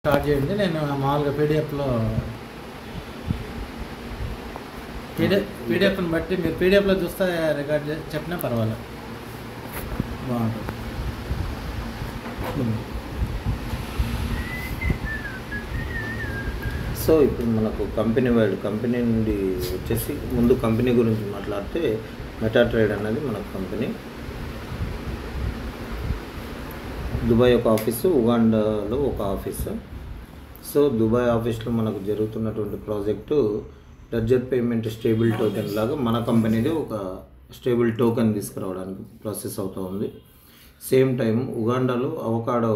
Start చేయండి. నేను మామూలుగా పీడిఎఫ్ని బట్టి మీరు పీడిఎఫ్లో చూస్తే రికార్డ్ చెప్పినా పర్వాలేదు, బాగుంటుంది. సో ఇప్పుడు మనకు కంపెనీ నుండి వచ్చేసి ముందు కంపెనీ గురించి మాట్లాడితే మెటాట్రేడ్ అనేది మన కంపెనీ. దుబాయ్ ఒక ఆఫీసు, ఉగాండాలో ఒక ఆఫీసు. సో దుబాయ్ ఆఫీస్లో మనకు జరుగుతున్నటువంటి project ledger payment stable token లాగా మన కంపెనీది ఒక స్టేబుల్ టోకెన్ తీసుకురావడానికి ప్రాసెస్ అవుతూ ఉంది. సేమ్ టైం ఉగాండాలో అవకాడో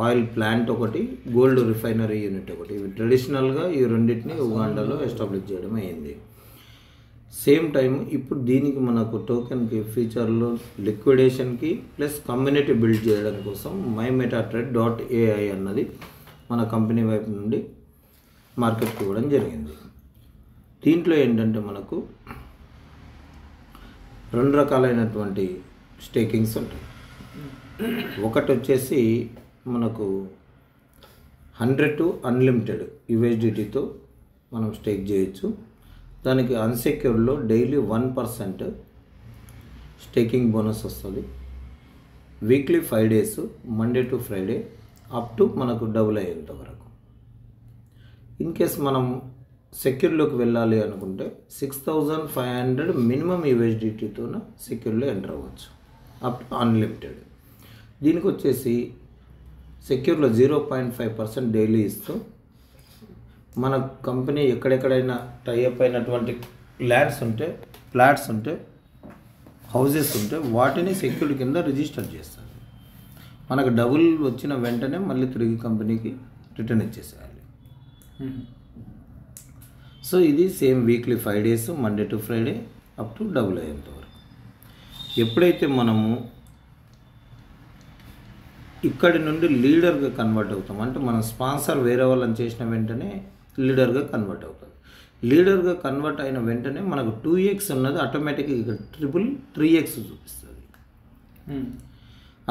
ఆయిల్ ప్లాంట్ ఒకటి, గోల్డ్ రిఫైనరీ యూనిట్ ఒకటి, ఇవి ట్రెడిషనల్గా ఈ రెండింటిని ఉగాండాలో ఎస్టాబ్లిష్ చేయడం అయింది. సేమ్ టైం ఇప్పుడు దీనికి మనకు టోకెన్కి ఫీచర్లు లిక్విడేషన్కి ప్లస్ కమ్యూనిటీ బిల్డ్ చేయడం కోసం myMetaTrader.ai అన్నది మన కంపెనీ వైపు నుండి మార్కెట్కి ఇవ్వడం జరిగింది. దీంట్లో ఏంటంటే మనకు రెండు రకాలైనటువంటి స్టేకింగ్స్ ఉంటాయి. ఒకటి వచ్చేసి మనకు 100 to అన్లిమిటెడ్ USDTతో మనం స్టేక్ చేయొచ్చు. దానికి అన్సెక్యూర్డ్లో డైలీ 1% స్టేకింగ్ బోనస్ వస్తుంది. Weekly 5 days, Monday to Friday, up to మనకు డబుల్ అయ్యేంత వరకు. ఇన్ కేస్ మనం సెక్యూర్లోకి వెళ్ళాలి అనుకుంటే 6500 మినిమం USDTతో సెక్యూర్లో ఎంటర్ అవ్వచ్చు, అప్ టు అన్లిమిటెడ్. దీనికి వచ్చేసి సెక్యూర్లో 0.5% డైలీ ఇస్తూ మన కంపెనీ ఎక్కడెక్కడైనా టైఅప్ అయినటువంటి ఫ్లాట్స్ ఉంటే హౌజెస్ ఉంటే వాటిని సెక్యూరిటీ కింద రిజిస్టర్ చేస్తారు. మనకు డబుల్ వచ్చిన వెంటనే మళ్ళీ తిరిగి కంపెనీకి రిటర్న్ ఇచ్చేసేయాలి. సో ఇది same weekly 5 days, Monday to Friday, up to double అయ్యేంత వరకు. ఎప్పుడైతే మనము ఇక్కడి నుండి లీడర్గా కన్వర్ట్ అవుతాం, అంటే మన స్పాన్సర్ వేరే వాళ్ళని చేసిన వెంటనే లీడర్గా కన్వర్ట్ అవుతుంది. లీడర్గా కన్వర్ట్ అయిన వెంటనే మనకు 2x ఉన్నది ఆటోమేటిక్గా ఇక్కడ 3x చూపిస్తుంది.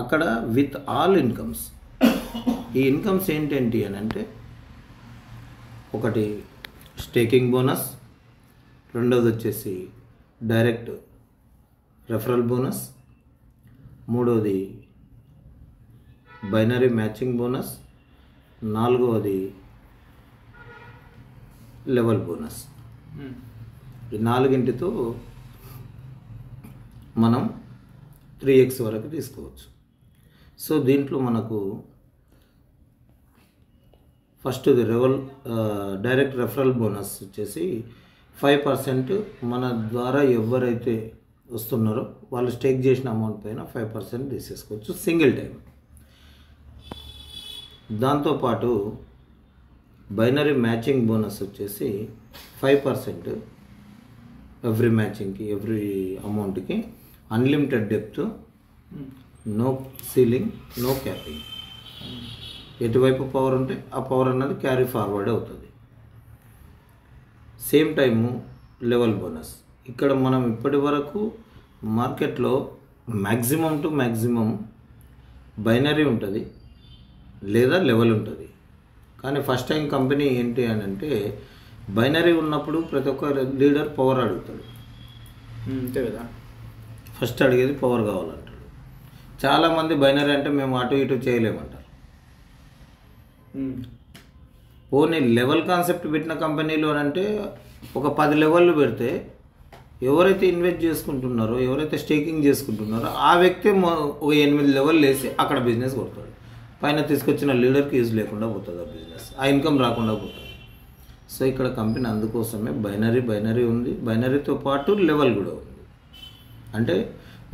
అక్కడ విత్ ఆల్ ఇన్కమ్స్. ఈ ఇన్కమ్స్ ఏంటేంటి అని అంటే, ఒకటి స్టేకింగ్ బోనస్, రెండోది వచ్చేసి డైరెక్ట్ రెఫరల్ బోనస్, మూడోది బైనరీ మ్యాచింగ్ బోనస్, నాలుగవది లెవెల్ బోనస్. ఈ నాలుగింటితో మనం 3x వరకు తీసుకోవచ్చు. సో దీంట్లో మనకు ఫస్ట్ డైరెక్ట్ రెఫరల్ బోనస్ వచ్చేసి 5% మన ద్వారా ఎవరైతే వస్తున్నారో వాళ్ళు స్టేక్ చేసిన అమౌంట్ పైన 5% తీసేసుకోవచ్చు సింగిల్ టైం. దాంతోపాటు బైనరీ మ్యాచింగ్ బోనస్ వచ్చేసి 5% ఎవ్రీ మ్యాచింగ్కి, ఎవ్రీ అమౌంట్కి, unlimited depth, no ceiling, no capping. ఎటువైపు పవర్ ఉంటే ఆ పవర్ అన్నది క్యారీ ఫార్వర్డ్ అవుతుంది. Same time level bonus. ఇక్కడ మనం ఇప్పటి వరకు మార్కెట్లో మ్యాక్సిమం టు మ్యాక్సిమం బైనరీ ఉంటుంది లేదా లెవెల్ ఉంటుంది. కానీ ఫస్ట్ టైం కంపెనీ ఏంటి అని అంటే, బైనరీ ఉన్నప్పుడు ప్రతి ఒక్క లీడర్ పవర్ అడుగుతాడు, అంతే కదా. ఫస్ట్ అడిగేది పవర్ కావాలంటాడు. చాలామంది బైనరీ అంటే మేము అటు ఇటు చేయలేమంటారు. పోనీ లెవెల్ కాన్సెప్ట్ పెట్టిన కంపెనీలో అంటే ఒక 10 లెవెల్లు పెడితే ఎవరైతే ఇన్వెస్ట్ చేసుకుంటున్నారో, ఎవరైతే స్టేకింగ్ చేసుకుంటున్నారో ఆ వ్యక్తి ఒక 8 లెవెల్ వేసి అక్కడ బిజినెస్ కొడతాడు. పైన తీసుకొచ్చిన లీడర్కి యూజ్ లేకుండా పోతుంది ఆ బిజినెస్, ఆ ఇన్కమ్ రాకుండా పోతుంది. సో ఇక్కడ కంపెనీ అందుకోసమే బైనరీ ఉంది, బైనరీతో పాటు లెవెల్ కూడా ఉంది. అంటే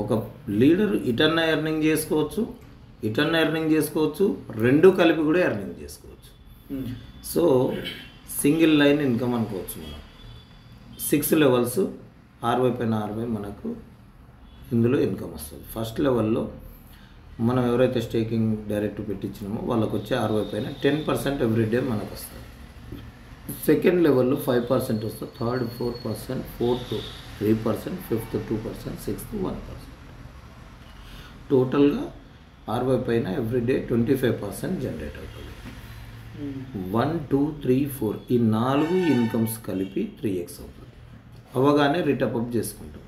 ఒక లీడర్ ఇటన్నా ఎర్నింగ్ చేసుకోవచ్చు, రెండు కలిపి కూడా ఎర్నింగ్ చేసుకోవచ్చు. సో సింగిల్ లైన్ ఇన్కమ్ అనుకోవచ్చు మనం. 6 levels, 60 పైన 60 మనకు ఇందులో ఇన్కమ్ వస్తుంది. ఫస్ట్ లెవెల్లో మనం ఎవరైతే స్టేకింగ్ డైరెక్ట్ పెట్టించినామో వాళ్ళకు వచ్చే 60 పైన 10% ఎవ్రీడే మనకు వస్తుంది. సెకండ్ లెవెల్లో 5% వస్తుంది, థర్డ్ 4%, ఫోర్త్ 3%, ఫిఫ్త్ 2%, సిక్స్త్ 1%. టోటల్గా 60 పైన ఎవ్రీడే 25% జనరేట్ అవుతుంది. 1 2 3 4 ఈ 4 ఇన్కమ్స్ కలిపి 3x అవుతుంది. అవగానే రీటాప్ అప్ చేసుకుంటాం.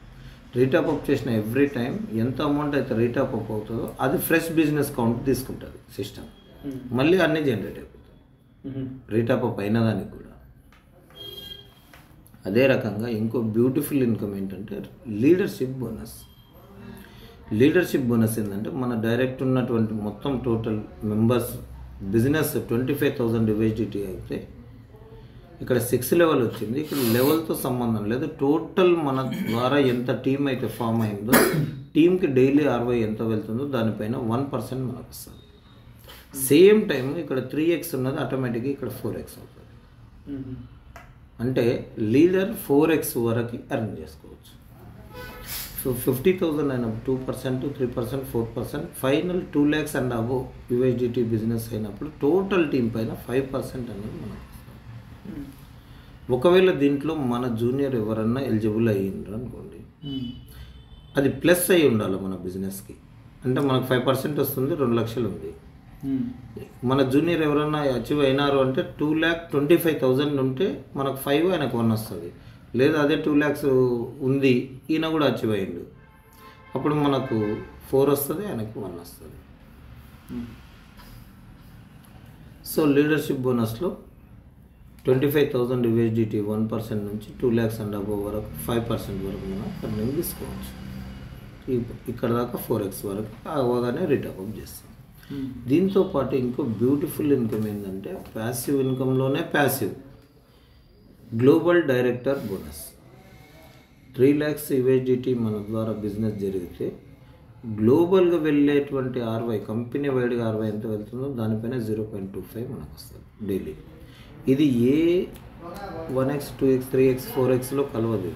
రీటాప్ అప్ చేసిన ఎవ్రీ టైం ఎంత అమౌంట్ అయితే రీటాప్ అప్ అవుతుందో అది ఫ్రెష్ బిజినెస్ కౌంట్ తీసుకుంటుంది సిస్టమ్. మళ్ళీ అన్నీ జనరేట్ అయిపోతుంది రీటాప్ అప్ అయిన దానికి కూడా. అదే రకంగా ఇంకో బ్యూటిఫుల్ ఇన్కమ్ ఏంటంటే లీడర్షిప్ బోనస్. లీడర్షిప్ బోనస్ ఏంటంటే మన డైరెక్ట్ ఉన్నటువంటి మొత్తం టోటల్ మెంబర్స్ బిజినెస్ 25,000 USDT అయితే ఇక్కడ 6 లెవెల్ వచ్చింది. ఇక్కడ లెవెల్తో సంబంధం లేదు. టోటల్ మన ద్వారా ఎంత టీం అయితే ఫామ్ అయిందో టీంకి డైలీ ROI ఎంత వెళ్తుందో దానిపైన 1% మనకు వస్తుంది. సేమ్ టైం ఇక్కడ 3x ఉన్నది ఆటోమేటిక్గా ఇక్కడ 4x అవుతుంది. అంటే లీడర్ 4x వరకు ఎర్న్ చేసుకోవచ్చు. సో 50,000 అయిన 2%, 3%, 4%, final 2 lakhs and above USDT business అయినప్పుడు టోటల్ టీం పైన 5% అనేది మనకు. ఒకవేళ దీంట్లో మన జూనియర్ ఎవరన్నా ఎలిజిబుల్ అయ్యిండ్రు అనుకోండి, అది ప్లస్ అయి ఉండాలి మన బిజినెస్కి. అంటే మనకు 5% వస్తుంది, 2 లక్షలు ఉంది. మన జూనియర్ ఎవరన్నా అచీవ్ అయినారు అంటే 2,25,000 ఉంటే మనకు 5 ఆయనకు 1 వస్తుంది. లేదా అదే 2 lakhs ఉంది ఈయన కూడా అచీవ్ అయ్యిండు, అప్పుడు మనకు 4 వస్తుంది, ఆయనకు 1 వస్తుంది. సో లీడర్షిప్ బోనస్లో 25,000 USDT 1% నుంచి 2 lakhs అండ్ అబోవ్ వరకు 5% వరకు మనం ఎర్నింగ్ తీసుకోవచ్చు. ఇక్కడ దాకా 4x వరకు అవగానే రీటాప్ అప్ చేస్తాం. దీంతో పాటు ఇంకో బ్యూటిఫుల్ ఇన్కమ్ ఏంటంటే ప్యాసివ్ ఇన్కంలోనే passive global director bonus. 3 lakhs USDT మన ద్వారా బిజినెస్ జరిగితే గ్లోబల్గా వెళ్ళేటువంటి ROI కంపెనీ వైడ్గా ROI ఎంత వెళ్తుందో దానిపైన 0.25 మనకు వస్తుంది డైలీ. ఇది ఏ 1x 2x 3x 4xలో కలవదు.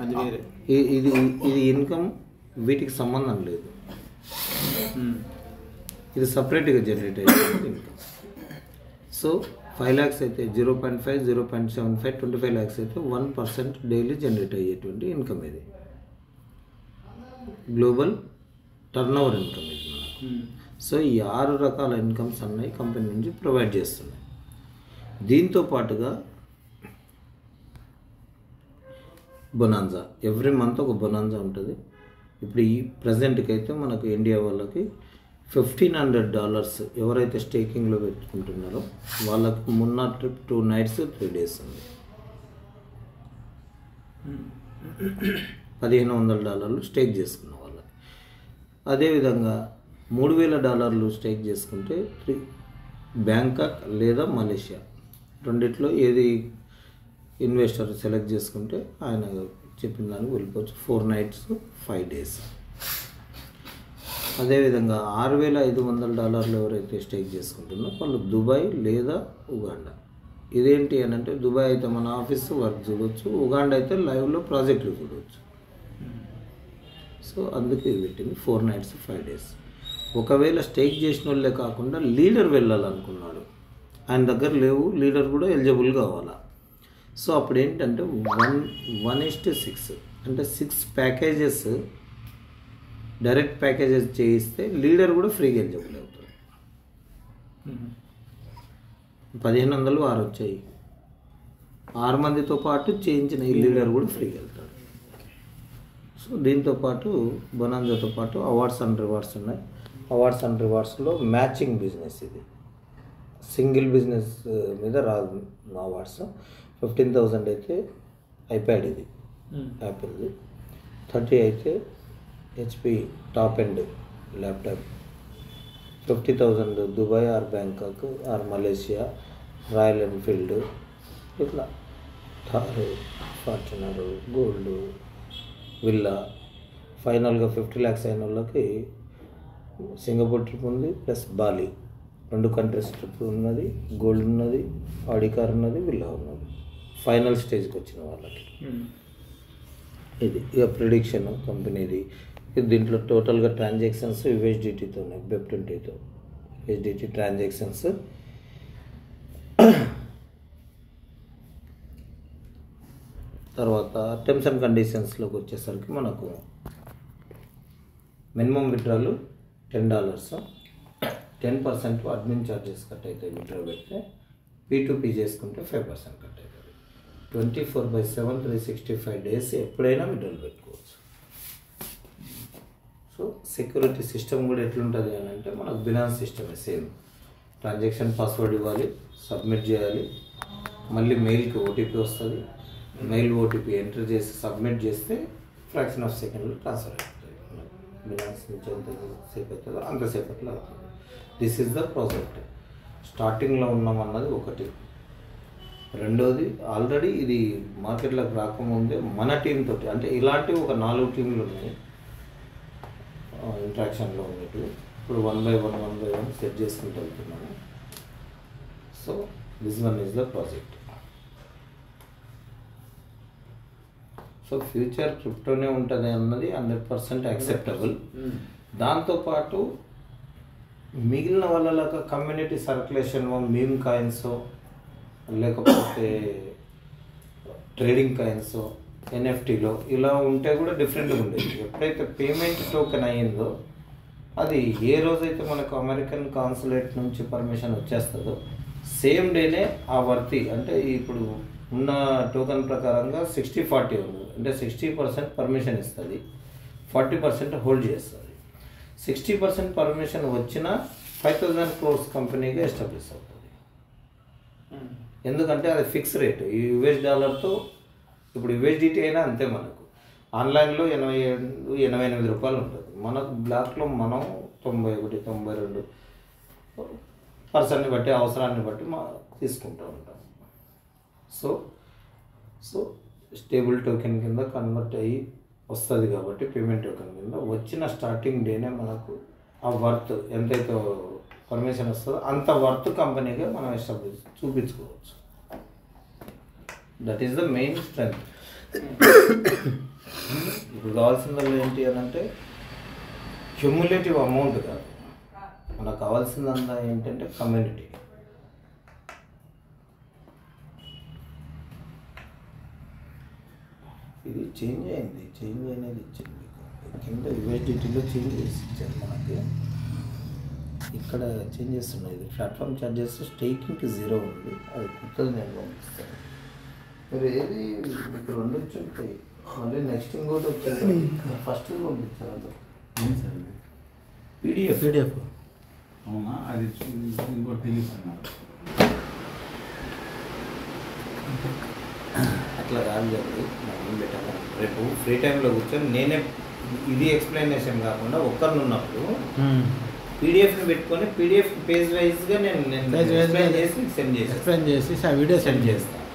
ఇది వేరే. ఇది ఇన్కమ్ వీటికి సంబంధం లేదు. ఇది సపరేట్గా జనరేట్ అయ్యేది ఇన్కమ్. సో 5 lakhs అయితే 0.5, 0.75, 25 lakhs అయితే 1% డైలీ జనరేట్ అయ్యేటువంటి ఇన్కమ్. ఇది గ్లోబల్ టర్న్ ఓవర్ ఇన్కమ్ ఇది మనకు. సో ఈ 6 రకాల ఇన్కమ్స్ అన్నీ కంపెనీ నుంచి ప్రొవైడ్ చేస్తున్నాయి. దీంతో పాటుగా బొనాన్జా, ఎవ్రీ మంత్ ఒక బొనాన్జా ఉంటుంది. ఇప్పుడు ఈ ప్రజెంట్కి అయితే మనకు ఇండియా వాళ్ళకి $1,500 ఎవరైతే స్టేకింగ్లో పెట్టుకుంటున్నారో వాళ్ళకు మొన్న ట్రిప్ 2 nights 3 days ఉంది. $1,500 స్టేక్ చేసుకున్న వాళ్ళకి. అదేవిధంగా $3,000 స్టేక్ చేసుకుంటే బ్యాంకాక్ లేదా మలేషియా రెండిట్లో ఏది ఇన్వెస్టర్ సెలెక్ట్ చేసుకుంటే ఆయన చెప్పిన దానికి వెళ్ళిపోవచ్చు. 4 nights 5 days. అదేవిధంగా $6,500 ఎవరైతే స్టేక్ చేసుకుంటున్నారో వాళ్ళు దుబాయ్ లేదా ఉగాండా. ఇదేంటి అని అంటే దుబాయ్ అయితే మన ఆఫీస్ వర్క్ చూడవచ్చు, ఉగాండా అయితే లైవ్లో ప్రాజెక్టులు చూడవచ్చు. సో అందుకే ఇది పెట్టింది 4 nights 5 days. ఒకవేళ స్టేక్ చేసిన వాళ్ళే కాకుండా లీడర్ వెళ్ళాలనుకున్నాడు, ఆయన దగ్గర లేవు, లీడర్ కూడా ఎలిజిబుల్ కావాలా. సో అప్పుడు ఏంటంటే 1:6 అంటే 6 packages డైరెక్ట్ ప్యాకేజెస్ చేయిస్తే లీడర్ కూడా ఫ్రీగా ఎలిజిబుల్ అవుతాడు. 1,500 6 వచ్చాయి. 6 మందితో పాటు చేయించిన ఈ లీడర్ కూడా ఫ్రీగా వెళ్తాడు. సో దీంతో పాటు బొనాన్జాతో పాటు అవార్డ్స్ అండ్ రివార్డ్స్ ఉన్నాయి. అవార్డ్స్ అండ్ రివార్డ్స్లో మ్యాచింగ్ బిజినెస్, ఇది సింగిల్ బిజినెస్ మీద రాదు అవార్డ్స్. 15,000 అయితే ఐప్యాడ్, ఇది యాపిల్ది. 30 అయితే HP top end laptop. 50,000 Dubai or Bangkok or Malaysia, Royal Enfield, ఇట్లా థార్, ఫార్చునర్, గోల్డ్, విల్లా. ఫైనల్గా 50 lakhs అయిన వాళ్ళకి సింగపూర్ ట్రిప్ ఉంది ప్లస్ బాలి, 2 countries ట్రిప్ ఉన్నది, గోల్డ్ ఉన్నది, ఆడి కార్ ఉన్నది, విల్లా ఉన్నది. ఫైనల్ స్టేజ్కి వచ్చిన వాళ్ళకి ఇది ఇక ప్రిడిక్షన్ కంపెనీది. దీంట్లో టోటల్గా ట్రాన్సాక్షన్స్ USDTతో ఉన్నాయి, BEP20తో USDT ట్రాన్సాక్షన్స్. తర్వాత టర్మ్స్ అండ్ కండిషన్స్లోకి వచ్చేసరికి మనకు minimum withdrawal $10, 10% admin charges cut అవుతాయి. విత్డ్రా పెడితే P2P చేసుకుంటే 5% కట్ అవుతుంది. 24/7 365 డేస్ ఎప్పుడైనా విత్డ్రాల్ పెట్టుకోవచ్చు. సో సెక్యూరిటీ సిస్టమ్ కూడా ఎట్లుంటుంది అని అంటే మనకు బినాన్స్ సిస్టమే సేమ్. ట్రాన్సాక్షన్ పాస్వర్డ్ ఇవ్వాలి, సబ్మిట్ చేయాలి, మళ్ళీ మెయిల్కి ఓటీపీ వస్తుంది. మెయిల్ ఓటీపీ ఎంటర్ చేసి సబ్మిట్ చేస్తే ఫ్రాక్షన్ ఆఫ్ సెకండ్లో ట్రాన్స్ఫర్ అవుతుంది. బినాన్స్ నుంచి ఎంతసేపు అవుతుందో అంతసేపట్లో అవుతుంది. This is the project. స్టార్టింగ్లో ఉన్నామన్నది ఒకటి. రెండోది ఆల్రెడీ ఇది మార్కెట్లోకి రాకముందే మన టీం తోటి, అంటే ఇలాంటివి ఒక 4 టీంలు ఉన్నాయి ఇంట్రాక్షన్లో ఉన్నట్టు. ఇప్పుడు 1 by 1 సెట్ చేసుకుంటూ వెళ్తున్నాము. So this one is the project. So future క్రిప్టోనే ఉంటుంది అన్నది 100% యాక్సెప్టబుల్. దాంతోపాటు మిగిలిన వాళ్ళ కమ్యూనిటీ సర్క్యులేషన్, మీమ్ కాయిన్స్, లేకపోతే ట్రేడింగ్ కాయిన్స్, ఎన్ఎఫ్టీలో ఇలా ఉంటే కూడా డిఫరెంట్గా ఉండేది. ఎప్పుడైతే పేమెంట్ టోకెన్ అయ్యిందో అది ఏ రోజైతే మనకు అమెరికన్ కాన్సులేట్ నుంచి పర్మిషన్ వచ్చేస్తుందో సేమ్ డేనే ఆ వర్తి, అంటే ఇప్పుడు ఉన్న టోకెన్ ప్రకారంగా 60-40 ఉంది. అంటే 60% పర్మిషన్ ఇస్తుంది, 40% హోల్డ్ చేస్తుంది. 60% పర్మిషన్ వచ్చినా 5,000 crores కంపెనీగా ఎస్టాబ్లిష్ అవుతుంది. ఎందుకంటే అది ఫిక్స్ రేట్. ఈ $US ఇప్పుడు USDT అయినా అంతే. మనకు ఆన్లైన్లో 88 రూపాయలు ఉంటుంది, మనకు బ్లాక్లో మనం 91, 92 పర్సన్ని బట్టి, అవసరాన్ని బట్టి తీసుకుంటూ ఉంటాం. సో స్టేబుల్ టోకెన్ కింద కన్వర్ట్ అయ్యి వస్తుంది కాబట్టి పేమెంట్ టోకెన్ కింద వచ్చిన స్టార్టింగ్ డేనే మనకు ఆ వర్త్ ఎంతైతే పర్మిషన్ వస్తుందో అంత వర్త్ కంపెనీగా మనం ఎస్టాబ్లిష్ చూపించుకోవచ్చు. That is the main strength. ఇప్పుడు కావాల్సిందల్లా ఏంటి అని అంటే క్యుములేటివ్ అమౌంట్ కాదు, మనకు కావాల్సిందంతా ఏంటంటే కమ్యూనిటీ. ఇది చేంజ్ అయింది, చేంజ్ అనేది ఇచ్చింది మీకు కింద. USDTలో చేంజ్ చేసి ఇచ్చారు మనకి, ఇక్కడ చేంజ్ చేస్తున్నాయి. ఇది ప్లాట్ఫామ్ ఛార్జెస్ స్టేకింగ్కి 0 ఉంది, అది కొత్తది నేను పంపిస్తాను. మీరు ఏది మీకు 2 వచ్చి మళ్ళీ నెక్స్ట్ ఇంకోటి వచ్చారు, ఫస్ట్ పంపించారు PDF. అవునా, అది ఇంకోటి తెలియదు. అట్లా కాదు కదా, మనం పెట్టాలి. రేపు ఫ్రీ టైంలో కూర్చొని నేనే ఇది ఎక్స్ప్లెనేషన్ కాకుండా ఒక్కరిని ఉన్నప్పుడు పీడిఎఫ్ని పెట్టుకొని PDF పేజ్ వైజ్గా నేను ఎక్స్ప్లెయిన్ చేసి సెండ్ చేసి ఆ వీడియో సెండ్ చేస్తాను.